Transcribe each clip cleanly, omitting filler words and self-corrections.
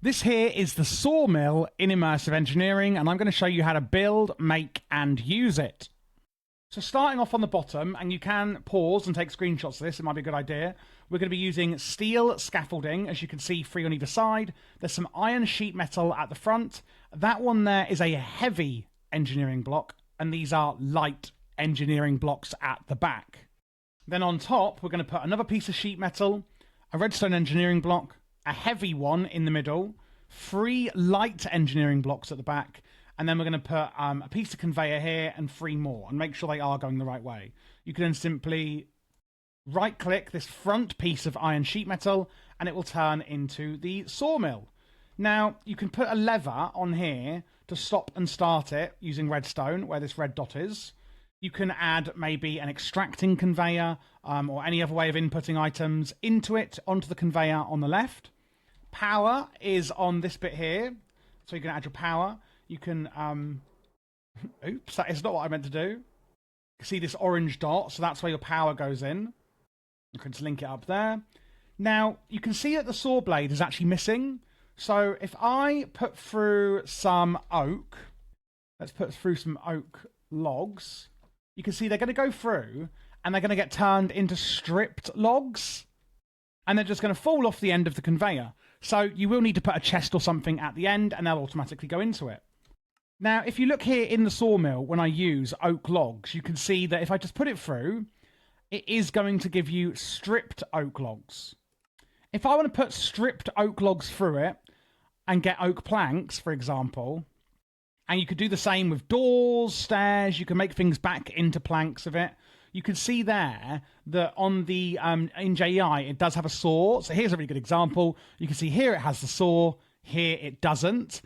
This here is the Sawmill in Immersive Engineering, and I'm going to show you how to build, make, and use it. So starting off on the bottom, and you can pause and take screenshots of this, it might be a good idea. We're going to be using steel scaffolding, as you can see, 3 on either side. There's some iron sheet metal at the front. That one there is a heavy engineering block, and these are light engineering blocks at the back. Then on top, we're going to put another piece of sheet metal, a redstone engineering block, a heavy one in the middle, 3 light engineering blocks at the back, and then we're going to put a piece of conveyor here and 3 more, and make sure they are going the right way. You can then simply right-click this front piece of iron sheet metal, and it will turn into the sawmill. Now, you can put a lever on here to stop and start it using redstone, where this red dot is. You can add maybe an extracting conveyor or any other way of inputting items into it, onto the conveyor on the left. Power is on this bit here, so you can add your power. You can, oops, that is not what I meant to do. You can see this orange dot, so that's where your power goes in. You can just link it up there. Now, you can see that the saw blade is actually missing. So if I put through some oak, let's put through some oak logs, you can see they're going to go through and they're going to get turned into stripped logs, and they're just going to fall off the end of the conveyor. So you will need to put a chest or something at the end, and they'll automatically go into it. Now, if you look here in the sawmill, when I use oak logs, you can see that if I just put it through, it is going to give you stripped oak logs. If I want to put stripped oak logs through it and get oak planks, for example, and you could do the same with doors, stairs, you can make things back into planks of it. You can see there that on the in JEI, it does have a saw. So here's a really good example. You can see here it has the saw, here it doesn't.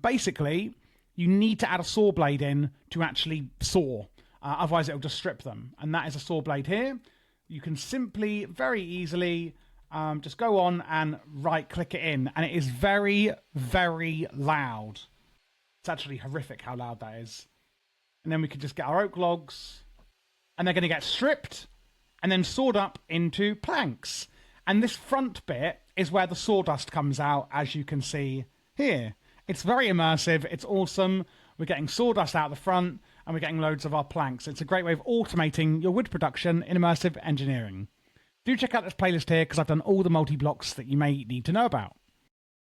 Basically, you need to add a saw blade in to actually saw. Otherwise, it'll just strip them. And that is a saw blade here. You can simply, very easily, just go on and right-click it in. And it is very, very loud. It's actually horrific how loud that is. And then we can just get our oak logs, and they're going to get stripped and then sawed up into planks. And this front bit is where the sawdust comes out, as you can see here. It's very immersive. It's awesome. We're getting sawdust out the front, and we're getting loads of our planks. It's a great way of automating your wood production in immersive engineering. Do check out this playlist here, because I've done all the multi-blocks that you may need to know about.